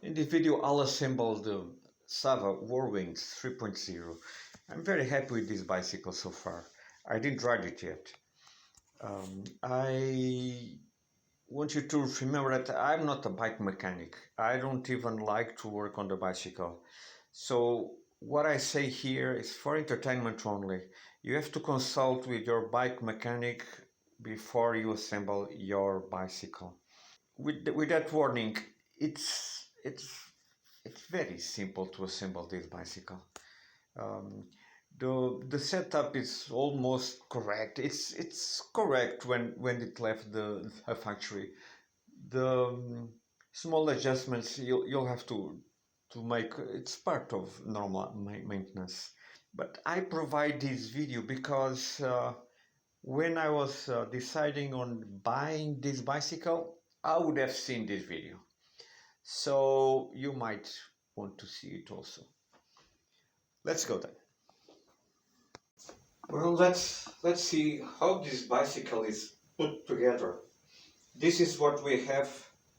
In this video, I'll assemble the Sava Warwinds 3.0. I'm very happy with this bicycle so far. I didn't ride it yet. I want you to remember that I'm not a bike mechanic. I don't even like to work on the bicycle. So what I say here is for entertainment only. You have to consult with your bike mechanic before you assemble your bicycle. With that warning, it's very simple to assemble this bicycle. Um, the setup is almost correct. It's correct when it left the factory. The small adjustments you'll have to make. It's part of normal maintenance. But I provide this video because when I was deciding on buying this bicycle, I would have seen this video. So you might want to see it also. Let's go then. Well, let's see how this bicycle is put together. This is what we have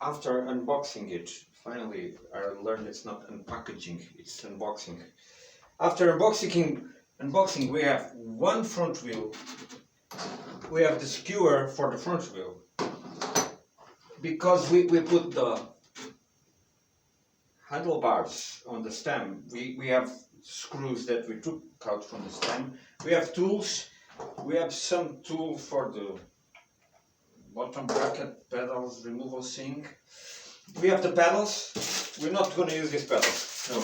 after unboxing it. Finally, I learned it's not unpackaging, it's unboxing. After unboxing, we have one front wheel. We have the skewer for the front wheel. Because we put the handlebars on the stem, we have screws that we took out from the stem. We have tools. We have some tool for the bottom bracket pedals removal thing. We have the pedals. We're not going to use these pedals. No.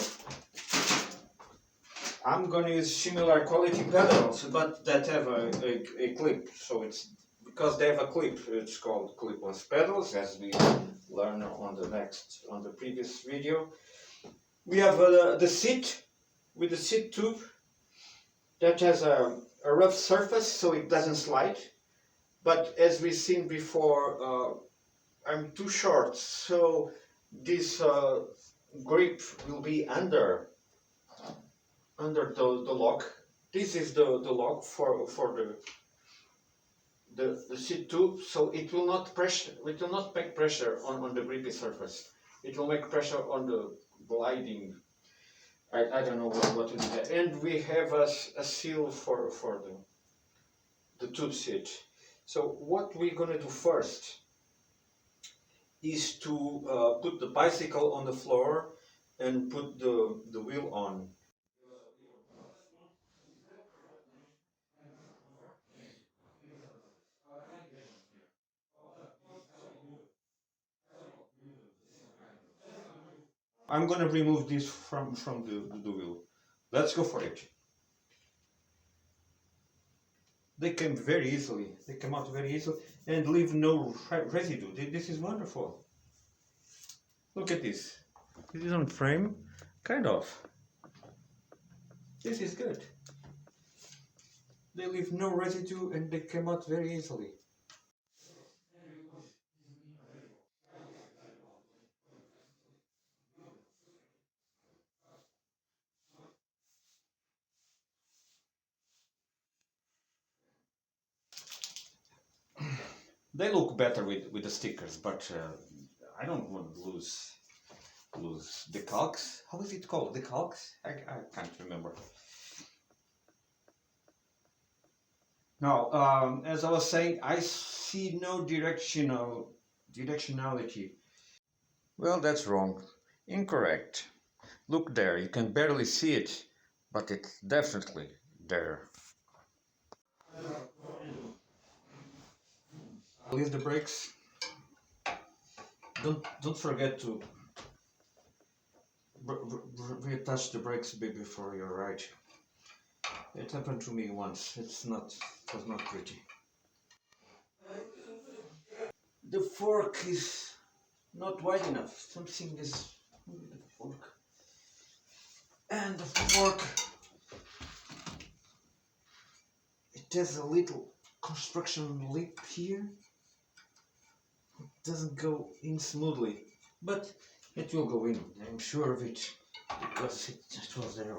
I'm going to use similar quality pedals, but that have a clip. So it's because they have a clip. It's called clipless pedals, as we learn on the previous video. We have the seat with the seat tube that has a rough surface so it doesn't slide. But as we've seen before, I'm too short, so this grip will be under the lock. This is the lock for the seat tube, so it will not make pressure on the grippy surface. It will make pressure on the gliding. I don't know what to do that. And we have a seal for the tube seat. So what we're gonna do first is to put the bicycle on the floor and put the wheel on. I'm gonna remove this from the wheel. Let's go for it. They came very easily. They come out very easily and leave no residue. This is wonderful. Look at this. This is on frame, kind of. This is good. They leave no residue and they come out very easily. They look better with the stickers, but I don't want to lose the calcs. How is it called? The calcs? I can't remember. Now, as I was saying, I see no directionality. Well, that's wrong. Incorrect. Look there, you can barely see it, but it's definitely there. Release the brakes. Don't forget to reattach the brakes a bit before you ride. It happened to me once. It was not pretty. The fork is not wide enough. Something is with the fork. And the fork, it has a little construction lip here. It doesn't go in smoothly, but it will go in. I'm sure of it because it just was there.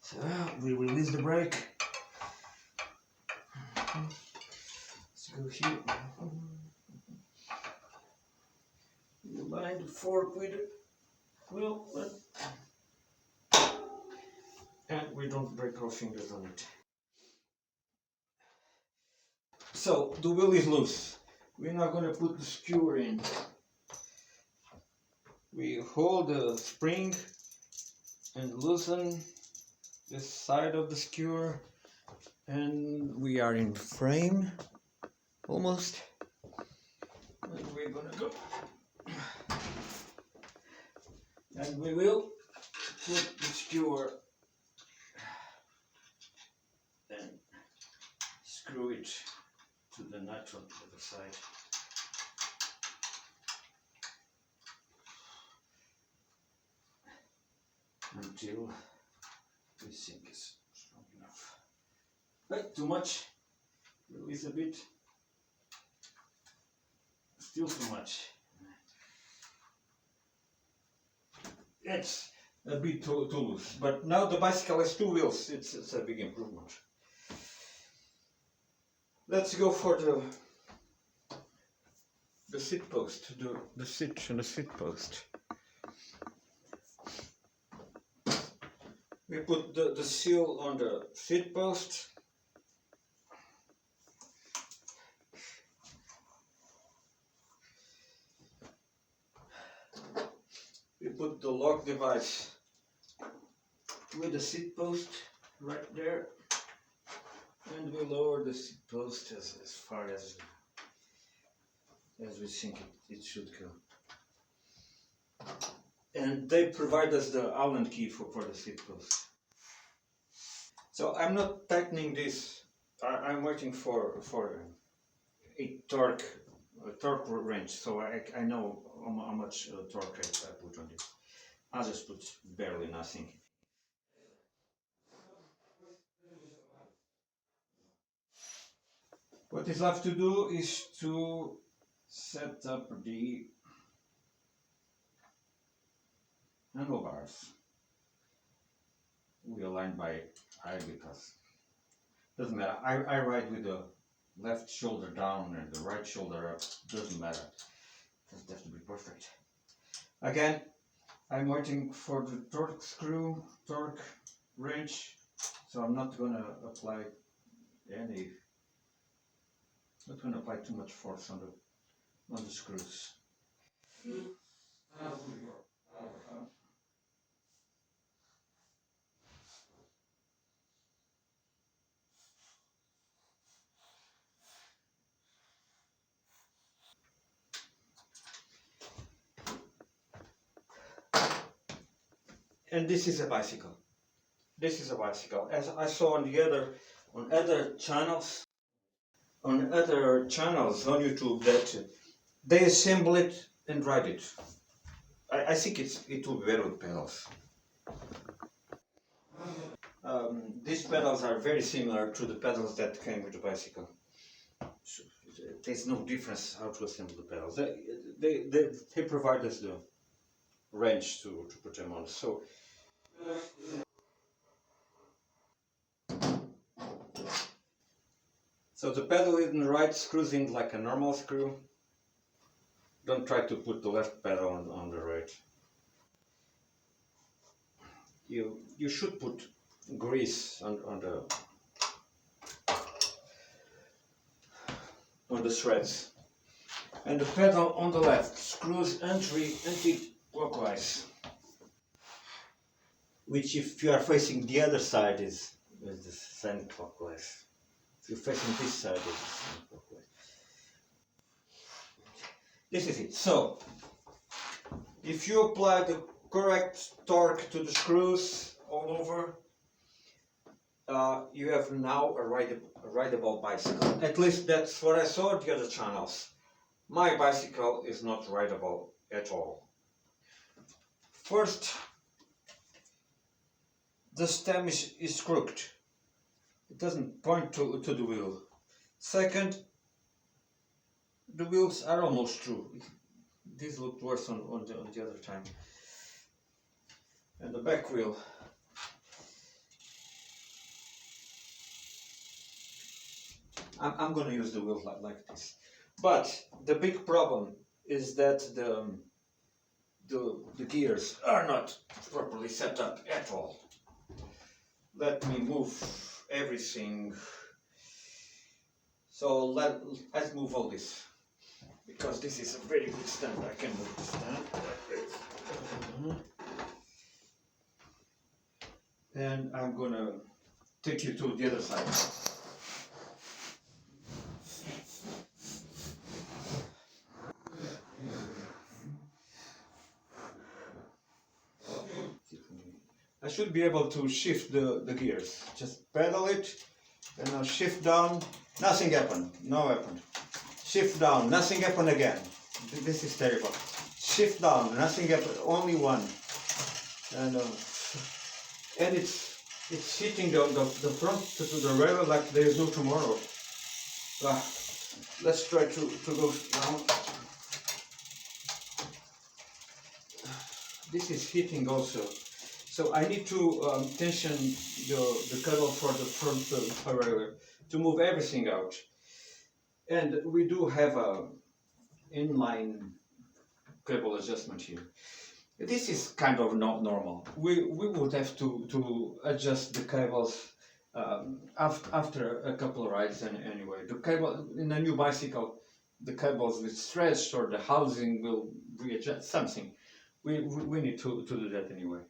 So we release the brake. Let's go here. The line the fork with the wheel, and we don't break our fingers on it. So the wheel is loose. We're now going to put the skewer in. We hold the spring and loosen this side of the skewer, and we are in frame almost. And we're going to go. And we will put the skewer and screw it to the nut on the other side. Until this thing is strong enough. But too much, release a bit, still too much. It's a bit too loose, but now the bicycle has two wheels. It's a big improvement. Let's go for the seat post, the seat and the seat post. We put the seal on the seat post. We put the lock device with the seat post right there, and we lower the seat post as far as we think it should go. And they provide us the Allen key for the seat post. So I'm not tightening this. I'm waiting for a torque range, so I know how much torque I put on this. I'll just put barely nothing. What is left to do is to set up the handlebars. We align by eye because doesn't matter. I ride with the left shoulder down and the right shoulder up. Doesn't matter. Doesn't have to be perfect. Again, I'm waiting for the torque wrench, so I'm not gonna apply too much force on the screws. And this is a bicycle. This is a bicycle. As I saw on other channels on YouTube that they assemble it and ride it. I think it will be better with pedals. These pedals are very similar to the pedals that came with the bicycle. So, there's no difference how to assemble the pedals. They provide us the wrench to put them on. So the pedal in the right screws in like a normal screw. Don't try to put the left pedal on the right. You should put grease on the threads. And the pedal on the left screws anti-clockwise, which if you are facing the other side is the same clockwise. If you're facing this side, it's the same clockwise. This is it. So, if you apply the correct torque to the screws all over, you have now a rideable bicycle. At least that's what I saw at the other channels. My bicycle is not rideable at all. First, the stem is crooked. It doesn't point to the wheel. Second, the wheels are almost true. This looked worse on the other time. And the back wheel. I'm going to use the wheel like this. But the big problem is that the gears are not properly set up at all. Let me move everything. So let's move all this, because this is a very good stand. I can move the stand. And I'm gonna take you to the other side. I should be able to shift the gears. Just pedal it, and now shift down. Nothing happened. No happened. Shift down. Nothing happened again. This is terrible. Shift down. Nothing happened. Only one. And it's hitting the front to the rail like there is no tomorrow. Let's try to go down. This is hitting also. So I need to tension the cable for the front rail to move everything out. And we do have a inline cable adjustment here. This is kind of not normal. We would have to adjust the cables after a couple of rides anyway. The cable in a new bicycle, the cables will stretch or the housing will readjust something. We need to do that anyway.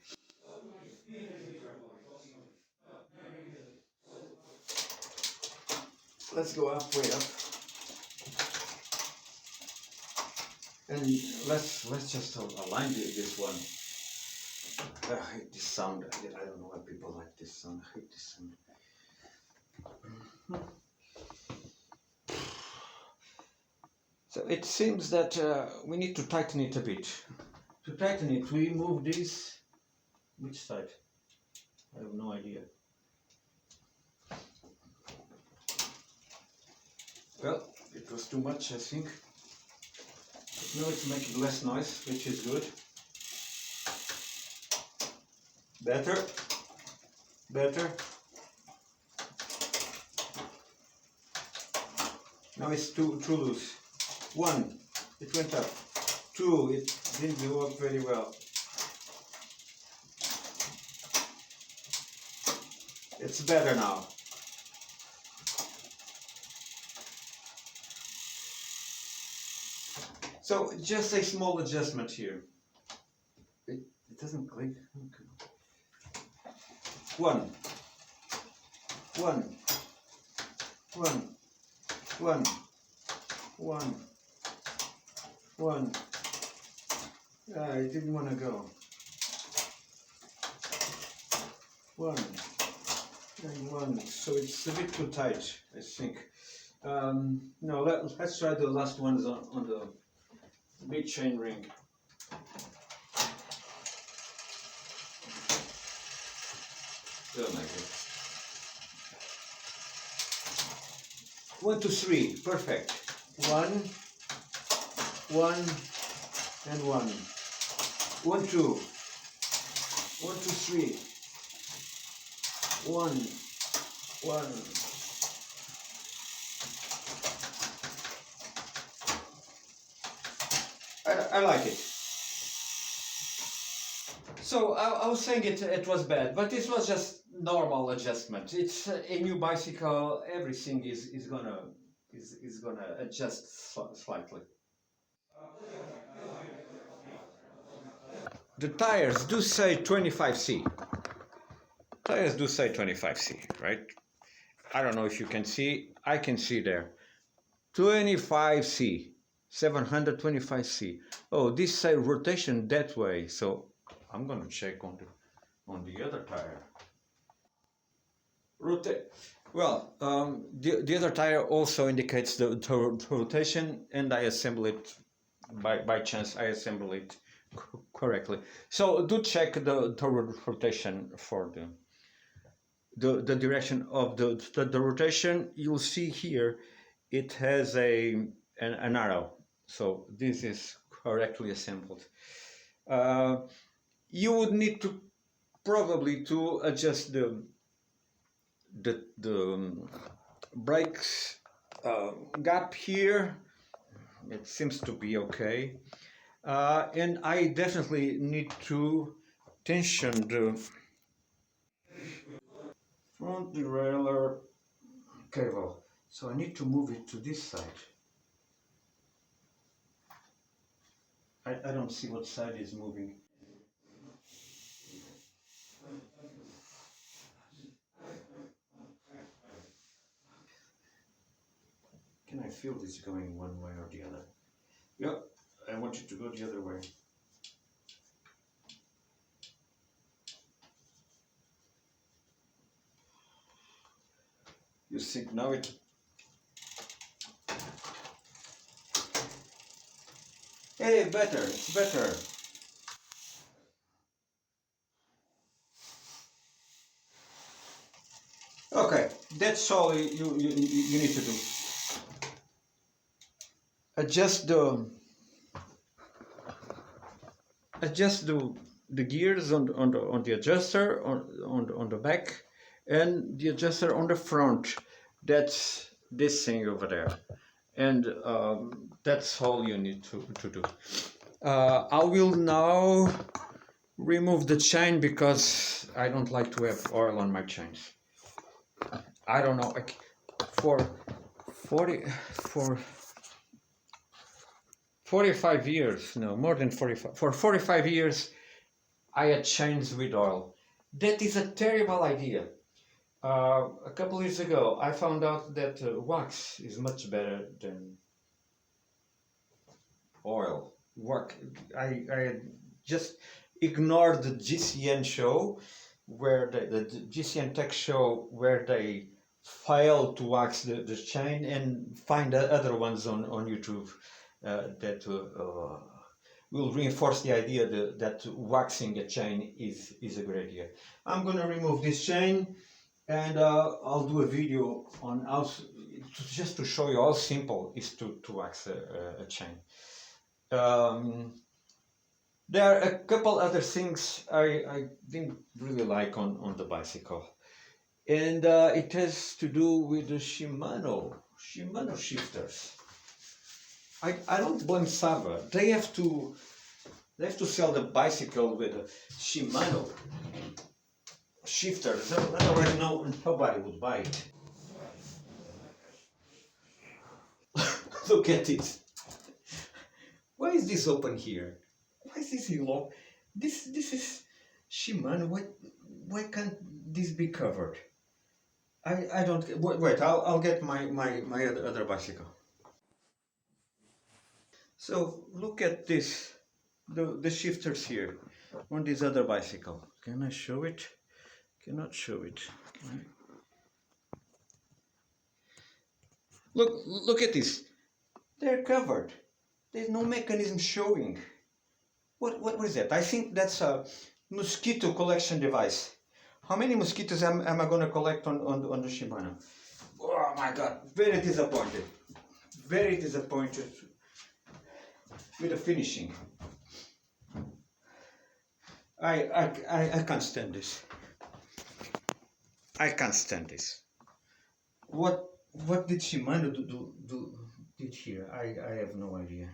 Let's go up, way up. And let's just align this one. I hate this sound. I don't know why people like this sound. I hate this sound. So it seems that we need to tighten it a bit. To tighten it, we move this. Which side? I have no idea. Well, it was too much, I think. But now it's making less noise, which is good. Better. Better. Now it's too loose. 1, it went up. 2, it didn't go up very well. It's better now. So just a small adjustment here. It doesn't click. Okay. 1, 1, 1, 1, 1, 1. I didn't want to go. 1 and 1. So it's a bit too tight, I think. No, let's try the last ones on the big chain ring. Don't like it. 1, 2, 3, perfect. 1, 1, and 1. 1, 2. 1, 2, 3. 1, 1. I like it. So I was saying it was bad, but this was just normal adjustment. It's a new bicycle. Everything is gonna adjust slightly. The tires do say 25C. Tires do say 25C, right? I don't know if you can see. I can see there. 25C. 725C. Oh, this side rotation that way. So I'm gonna check on the other tire. Well, the other tire also indicates the rotation, and I assemble it by chance. I assemble it correctly. So do check the rotation for the direction of the rotation. You'll see here it has an arrow. So this is correctly assembled. You would need to probably to adjust the brakes gap here. It seems to be okay. And I definitely need to tension the front derailleur cable. So I need to move it to this side. I don't see what side is moving. Can I feel this going one way or the other? Yep, I want it to go the other way. You see, now it... Hey, better, it's better. Okay, that's all you need to do. Adjust the gears on the adjuster on the back, and the adjuster on the front. That's this thing over there, and that's all you need to do. I will now remove the chain because I don't like to have oil on my chains. I don't know, like for 45 years, no, more than 45, for 45 years, I had chains with oil. That is a terrible idea. A couple years ago, I found out that wax is much better than oil. I just ignored the GCN show, where the GCN Tech show, where they failed to wax the chain, and find other ones on YouTube that will reinforce the idea that waxing a chain is a good idea. I'm going to remove this chain, and I'll do a video on how, just to show you how simple it is to wax a chain. There are a couple other things I didn't really like on the bicycle, and it has to do with the Shimano shifters. I don't blame Sava. They have to sell the bicycle with a Shimano shifter. Otherwise, nobody would buy it. Look at it. Why is this open here? Why is this low? This is Shimano. Why can't this be covered? I don't wait. I'll get my other bicycle. So look at this. The shifters here on this other bicycle. Can I show it? Cannot show it. Look at this. They're covered. There's no mechanism showing. What is that? I think that's a mosquito collection device. How many mosquitoes am I going to collect on the Shimano? Oh my god, very disappointed. Very disappointed with the finishing. I can't stand this. I can't stand this. What did Shimano did here? I have no idea.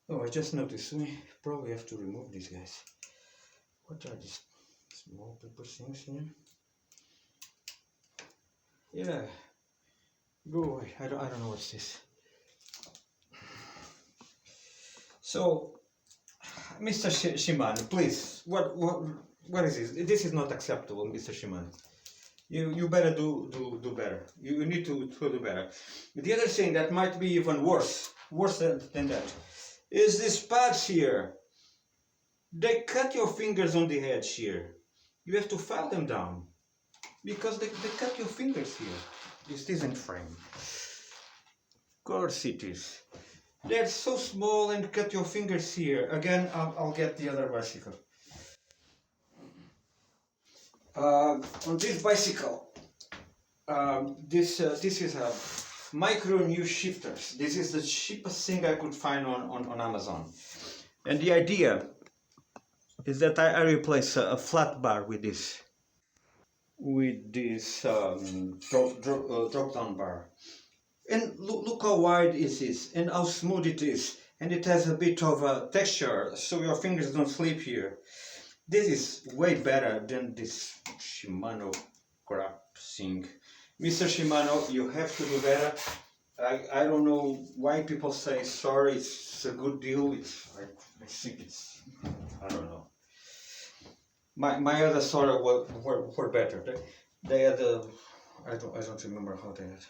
Oh, I just noticed. We probably have to remove these guys. What are these small paper things here? Yeah. Go away. I don't know what's this. So, Mr. Shimano, please. What is this? This is not acceptable, Mr. Shimano. You better do better. You need to do better. The other thing that might be even worse than that, is these pads here. They cut your fingers on the edge here. You have to file them down because they cut your fingers here. This isn't frame. Of course it is. They're so small and cut your fingers here. Again, I'll get the other bicycle. On this bicycle, this is a micro new shifters. This is the cheapest thing I could find on Amazon. And the idea is that I replace a flat bar with this drop down bar. And look how wide it is and how smooth it is. and it has a bit of a texture, so your fingers don't slip here. This is way better than this Shimano crap thing. Mr. Shimano, you have to do better. I don't know why people say sorry, it's a good deal. I think it's, I don't know. My other sorry were better. They had I don't remember how they had.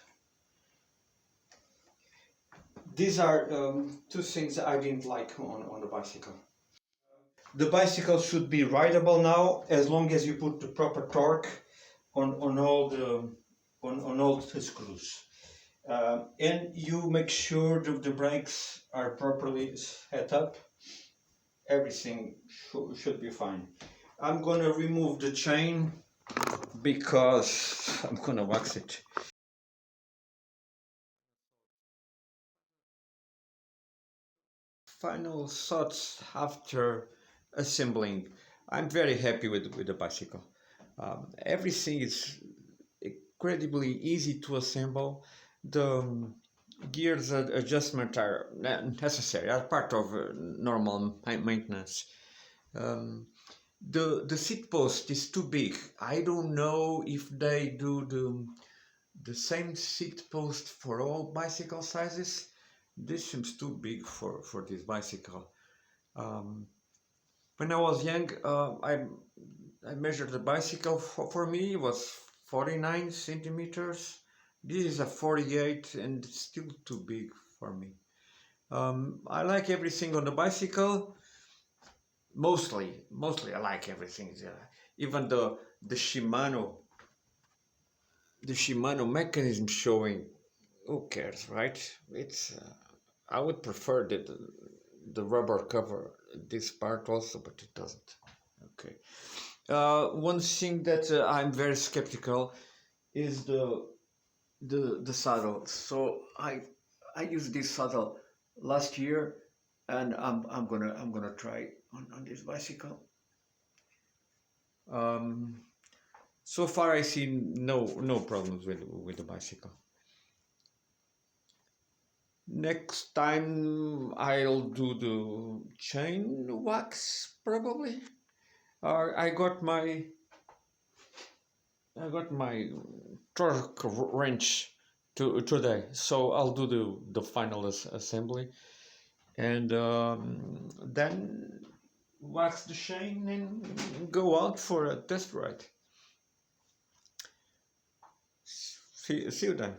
These are two things I didn't like on the bicycle. The bicycle should be rideable now as long as you put the proper torque on all the screws. And you make sure the brakes are properly set up. Everything should be fine. I'm gonna remove the chain because I'm gonna wax it. Final thoughts after assembling. I'm very happy with the bicycle. Everything is incredibly easy to assemble. The gears adjustment are necessary, are part of normal maintenance. The seat post is too big. I don't know if they do the same seat post for all bicycle sizes. This seems too big for this bicycle. When I was young, I measured the bicycle. For me, it was 49 centimeters. This is a 48 and it's still too big for me. I like everything on the bicycle. Mostly I like everything. Even the Shimano, the Shimano mechanism showing. Who cares, right? It's. I would prefer the rubber cover this part also, but it doesn't. Okay. One thing that I'm very skeptical is the saddle. So I used this saddle last year, and I'm gonna try on this bicycle. Um, so far I see no problems with the bicycle. Next time I'll do the chain wax probably. I got my torque wrench today, so I'll do the final assembly, and then wax the chain and go out for a test ride. See you then.